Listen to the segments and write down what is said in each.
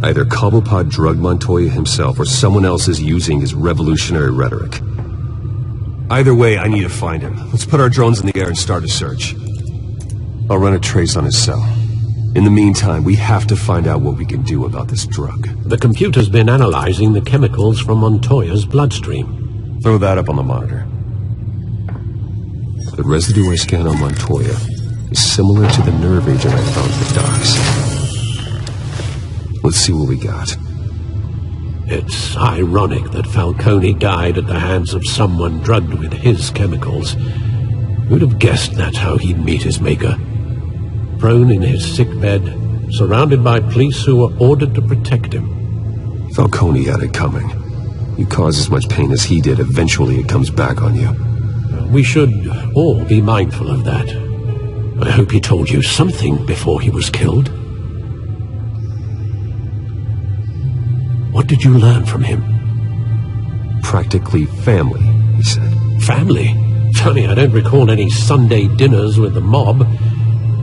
Either Cobblepot drugged Montoya himself or someone else is using his revolutionary rhetoric. Either way, I need to find him. Let's put our drones in the air and start a search. I'll run a trace on his cell. In the meantime, we have to find out what we can do about this drug. The computer's been analyzing the chemicals from Montoya's bloodstream. Throw that up on the monitor. The residue I scan on Montoya is similar to the nerve agent I found at the docks. Let's see what we got. It's ironic that Falcone died at the hands of someone drugged with his chemicals. Who'd have guessed that's how he'd meet his maker? Prone in his sick bed, surrounded by police who were ordered to protect him. Falcone had it coming. You cause as much pain as he did, eventually it comes back on you. We should all be mindful of that. I hope he told you something before he was killed. What did you learn from him? Practically family, he said. Family? Funny, I don't recall any Sunday dinners with the mob.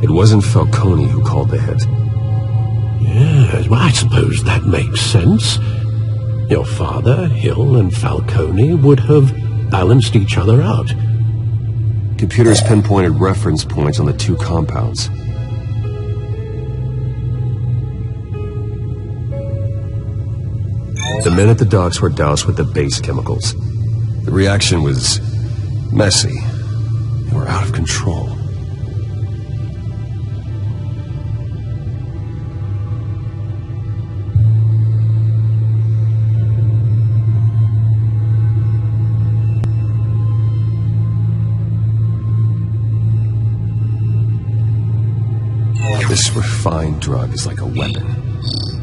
It wasn't Falcone who called the hit. Yes, well, I suppose that makes sense. Your father, Hill, and Falcone would have balanced each other out. Computers pinpointed reference points on the two compounds. The men at the docks were doused with the base chemicals. The reaction was messy. They were out of control. This refined drug is like a weapon.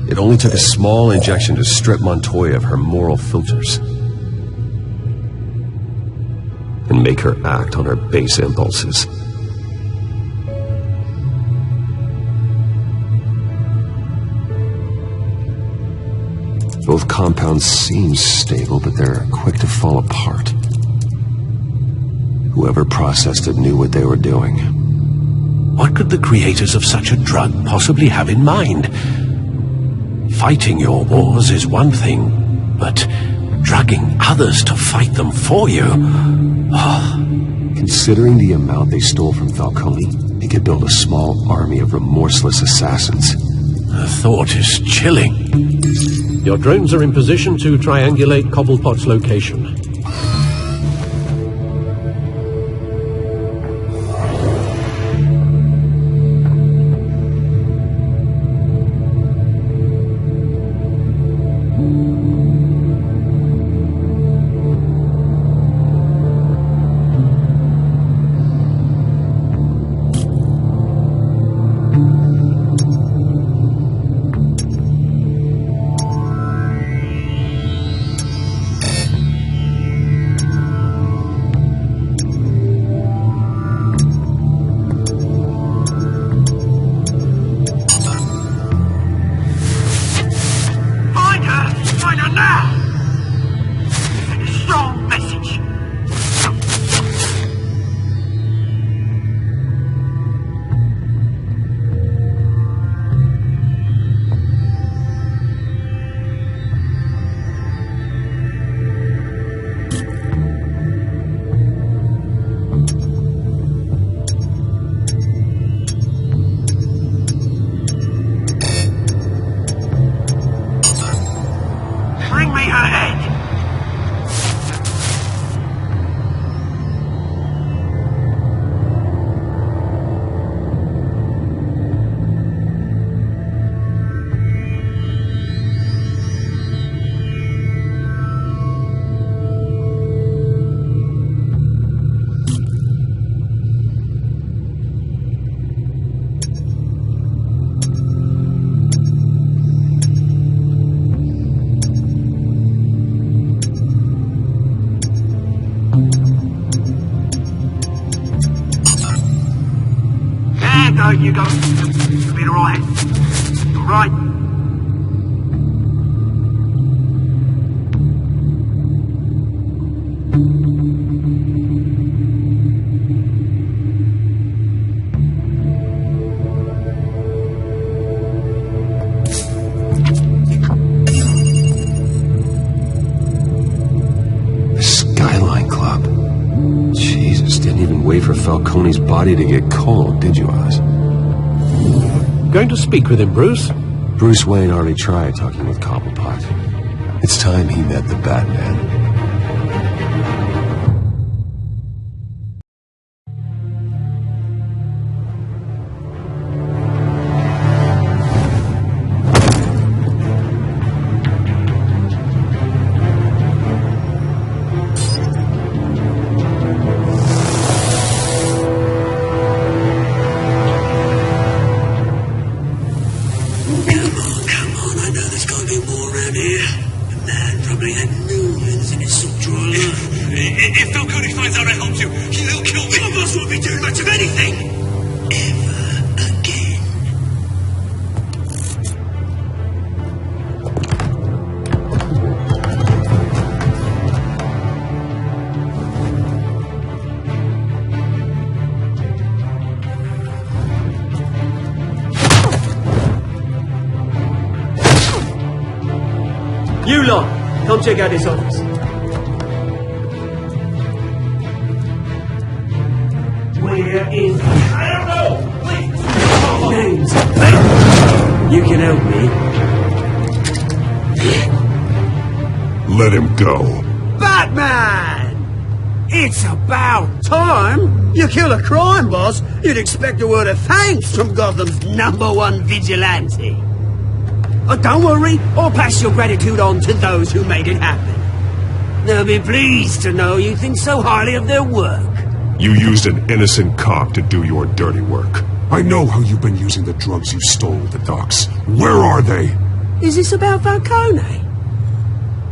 It only took a small injection to strip Montoya of her moral filters and make her act on her base impulses. Both compounds seem stable, but they're quick to fall apart. Whoever processed it knew what they were doing. What could the creators of such a drug possibly have in mind? Fighting your wars is one thing, but drugging others to fight them for you? Oh. Considering the amount they stole from Falcone, they could build a small army of remorseless assassins. The thought is chilling. Your drones are in position to triangulate Cobblepot's location. You go. You'll be alright. Alright. Falcone's body to get cold, did you, Oz? Going to speak with him, Bruce? Bruce Wayne already tried talking with Cobblepot. It's time he met the Batman. If Falcone finds out I helped you, he'll kill me. Some of us won't be doing much of anything. Ever again. You lot, come check out this office. Where is... I don't know! Please! Names! You can help me. Let him go. Batman! It's about time! You kill a crime boss, you'd expect a word of thanks from Gotham's #1 vigilante. Oh, don't worry, I'll pass your gratitude on to those who made it happen. They'll be pleased to know you think so highly of their work. You used an innocent cop to do your dirty work. I know how you've been using the drugs you stole at the docks. Where are they? Is this about Falcone?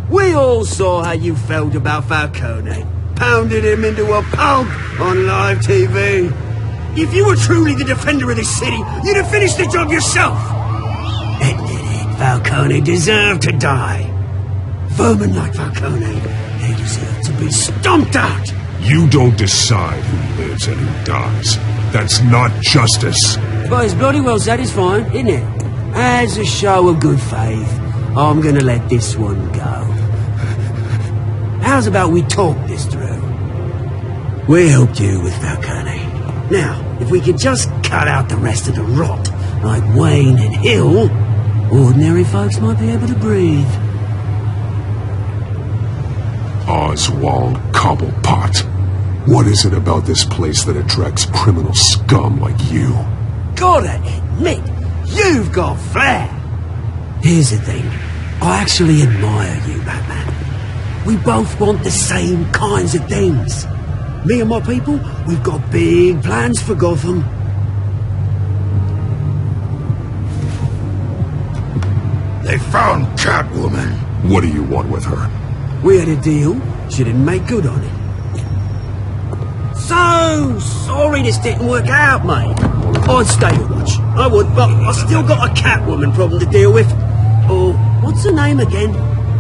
We all saw how you felt about Falcone. Pounded him into a pulp on live TV. If you were truly the defender of this city, you'd have finished the job yourself. Admit it, Falcone deserved to die. Vermin like Falcone, they deserve to be stomped out. You don't decide who lives and who dies. That's not justice. But it's bloody well satisfying, isn't it? As a show of good faith, I'm gonna let this one go. How's about we talk this through? We helped you with Falcone. Now, if we could just cut out the rest of the rot, like Wayne and Hill, ordinary folks might be able to breathe. Oswald Cobblepot. What is it about this place that attracts criminal scum like you? Gotta admit, you've got flair. Here's the thing. I actually admire you, Batman. We both want the same kinds of things. Me and my people, we've got big plans for Gotham. They found Catwoman. What do you want with her? We had a deal. She didn't make good on it. So sorry this didn't work out, mate. I'd stay a watch. I would, but I still got a Catwoman problem to deal with. Oh, what's her name again?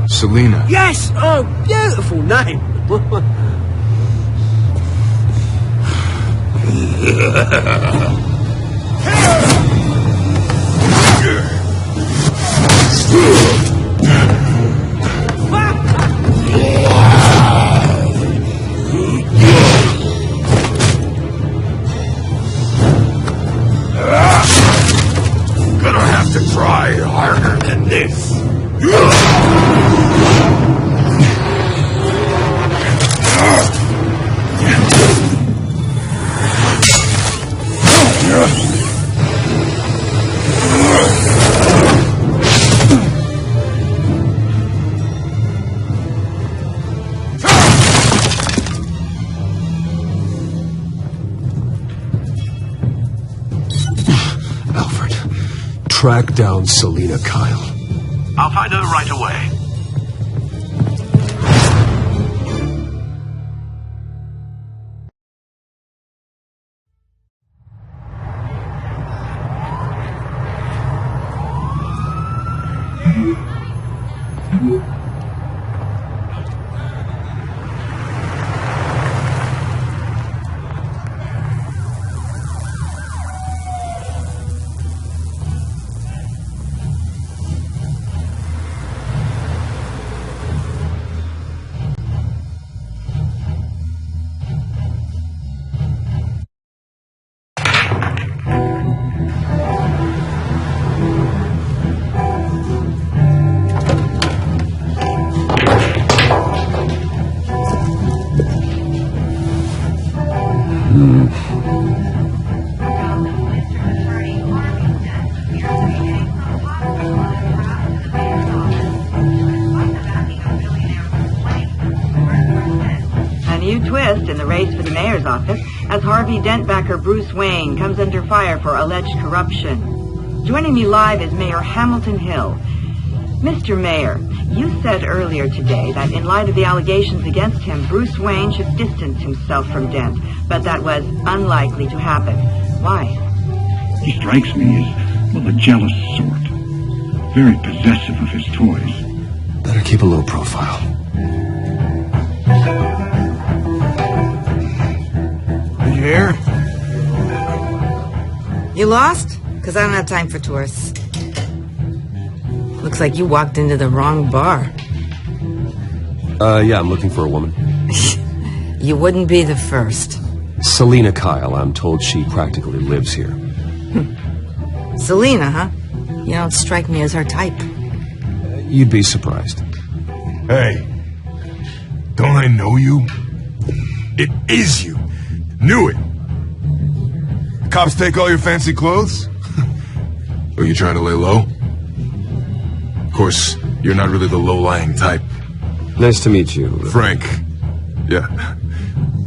Selina. Yes! Oh, beautiful name. Gonna have to try harder than this. Alfred, track down Selina Kyle. I'll find her right away. twist in the race for the mayor's office as Harvey Dent-backer Bruce Wayne comes under fire for alleged corruption. Joining me live is Mayor Hamilton Hill. Mr. Mayor, you said earlier today that in light of the allegations against him, Bruce Wayne should distance himself from Dent, but that was unlikely to happen. Why? He strikes me as, well, a jealous sort. Very possessive of his toys. Better keep a low profile. Did you hear? You lost? Because I don't have time for tourists. Looks like you walked into the wrong bar. Yeah, I'm looking for a woman. You wouldn't be the first. Selina Kyle, I'm told she practically lives here. Selina, huh? You don't strike me as her type. You'd be surprised. Hey, don't I know you? It is you. Knew it. The cops take all your fancy clothes? Are you trying to lay low? Of course, you're not really the low-lying type. Nice to meet you. Frank. Yeah.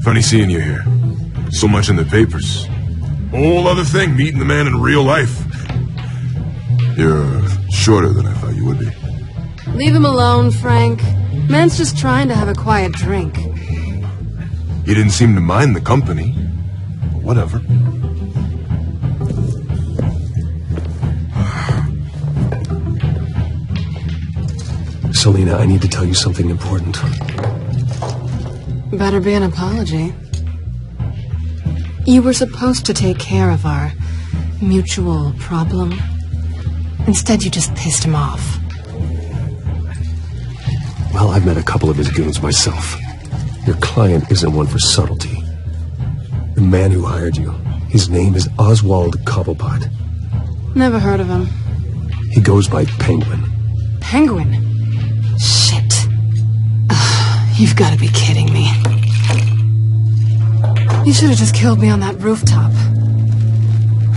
Funny seeing you here. So much in the papers. Whole other thing, meeting the man in real life. You're shorter than I thought you would be. Leave him alone, Frank. Man's just trying to have a quiet drink. He didn't seem to mind the company. Whatever. Selina, I need to tell you something important. Better be an apology. You were supposed to take care of our mutual problem. Instead, you just pissed him off. Well, I've met a couple of his goons myself. Your client isn't one for subtlety. The man who hired you, his name is Oswald Cobblepot. Never heard of him. He goes by Penguin. Penguin? Shit. Ugh, you've got to be kidding me. You should have just killed me on that rooftop.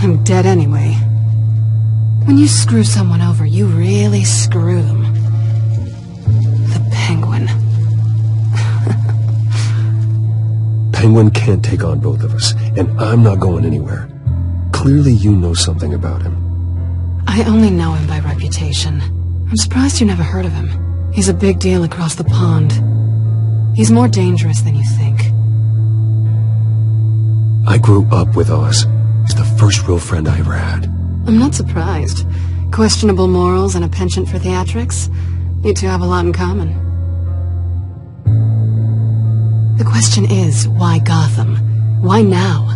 I'm dead anyway. When you screw someone over, you really screw them. The Penguin. Penguin can't take on both of us, and I'm not going anywhere. Clearly you know something about him. I only know him by reputation. I'm surprised you never heard of him. He's a big deal across the pond. He's more dangerous than you think. I grew up with Oz. He's the first real friend I ever had. I'm not surprised. Questionable morals and a penchant for theatrics. You two have a lot in common. The question is, why Gotham? Why now?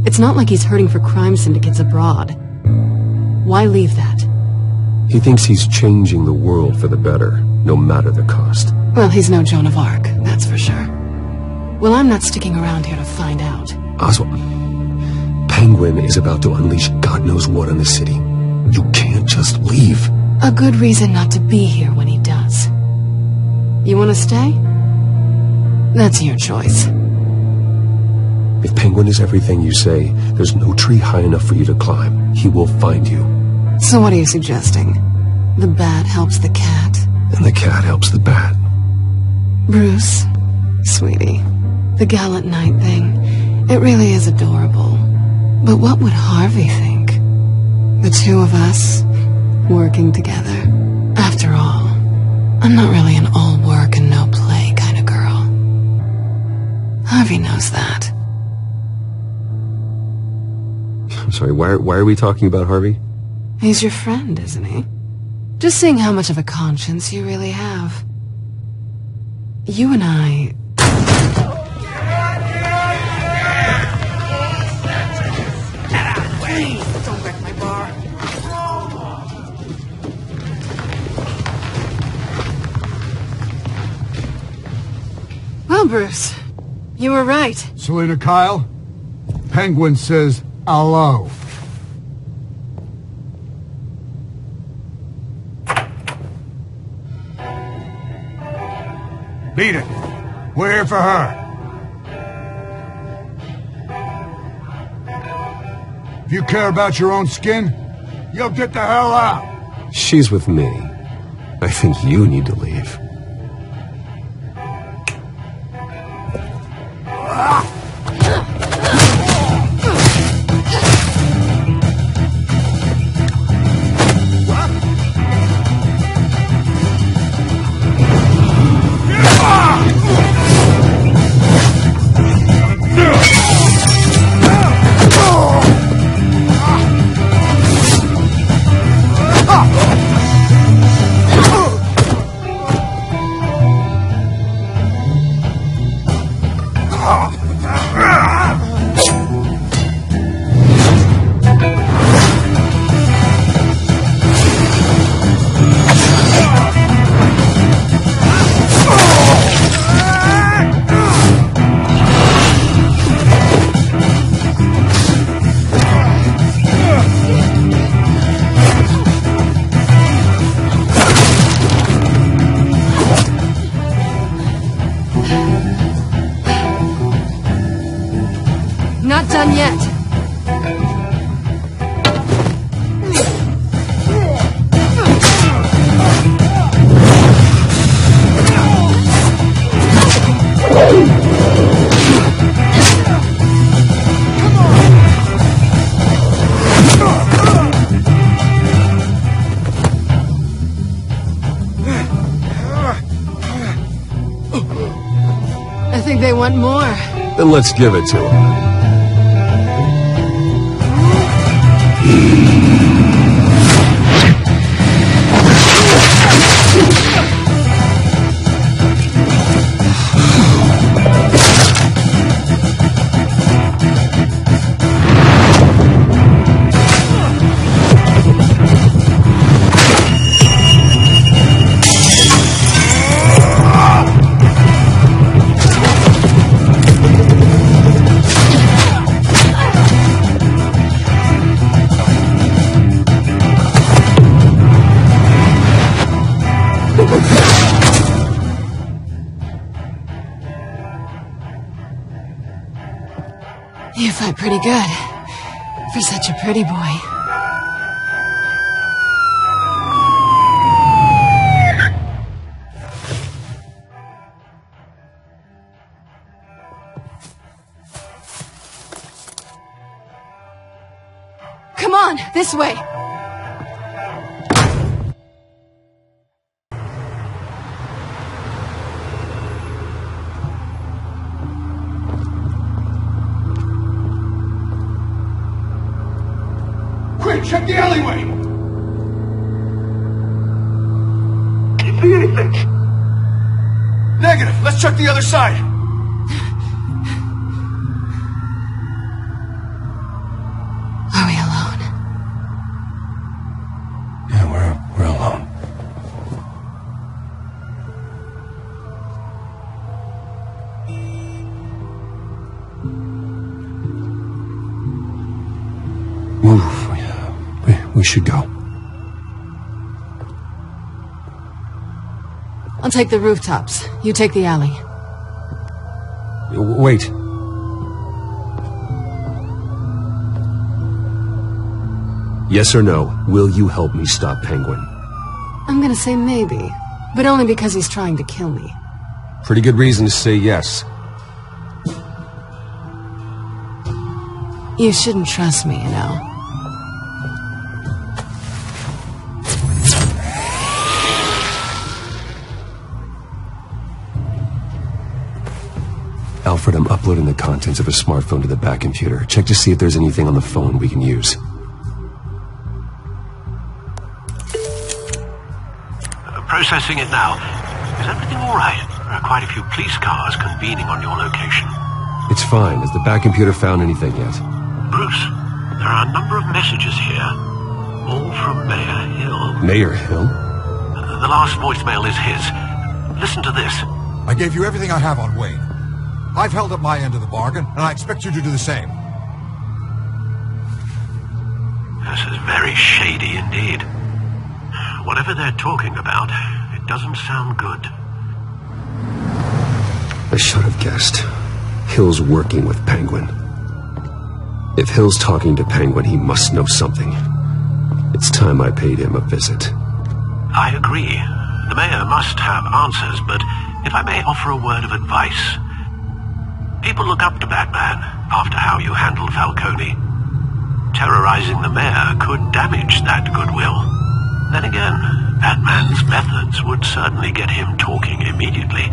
It's not like he's hurting for crime syndicates abroad. Why leave that? He thinks he's changing the world for the better, no matter the cost. Well, he's no Joan of Arc, that's for sure. Well, I'm not sticking around here to find out. Oswald, Penguin is about to unleash God knows what on the city. You can't just leave. A good reason not to be here when he does. You want to stay? That's your choice. If Penguin is everything you say, there's no tree high enough for you to climb. He will find you. So what are you suggesting? The bat helps the cat? And the cat helps the bat. Bruce, sweetie, the gallant knight thing, it really is adorable. But what would Harvey think? The two of us, working together. After all, I'm not really an all work and no play kind of girl. Harvey knows that. I'm sorry, why are we talking about Harvey? He's your friend, isn't he? Just seeing how much of a conscience you really have. You and I... Don't wreck my bar. Well, Bruce, you were right. Selina Kyle, Penguin says hello. Beat it. We're here for her. If you care about your own skin, you'll get the hell out. She's with me. I think you need to leave. I think they want more. Then let's give it to him. You fight pretty good. For such a pretty boy. Come on, this way. Quick, check the alleyway! Can't see anything. Negative. Let's check the other side. Are we alone? Yeah, we're alone. Move. We should go. I'll take the rooftops. You take the alley. Wait. Yes or no, will you help me stop Penguin? I'm gonna say maybe, but only because he's trying to kill me. Pretty good reason to say yes. You shouldn't trust me, you know. Alfred, I'm uploading the contents of a smartphone to the back computer. Check to see if there's anything on the phone we can use. Processing it now. Is everything all right? There are quite a few police cars convening on your location. It's fine. Has the back computer found anything yet? Bruce, there are a number of messages here. All from Mayor Hill. Mayor Hill? The last voicemail is his. Listen to this. I gave you everything I have on Wayne. I've held up my end of the bargain, and I expect you to do the same. This is very shady indeed. Whatever they're talking about, it doesn't sound good. I should have guessed. Hill's working with Penguin. If Hill's talking to Penguin, he must know something. It's time I paid him a visit. I agree. The mayor must have answers, but if I may offer a word of advice. People look up to Batman after how you handled Falcone. Terrorizing the mayor could damage that goodwill. Then again, Batman's methods would certainly get him talking immediately.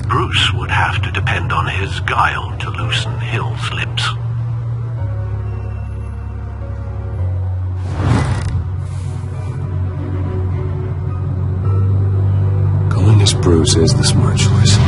Bruce would have to depend on his guile to loosen Hill's lips. Going as Bruce is the smart choice.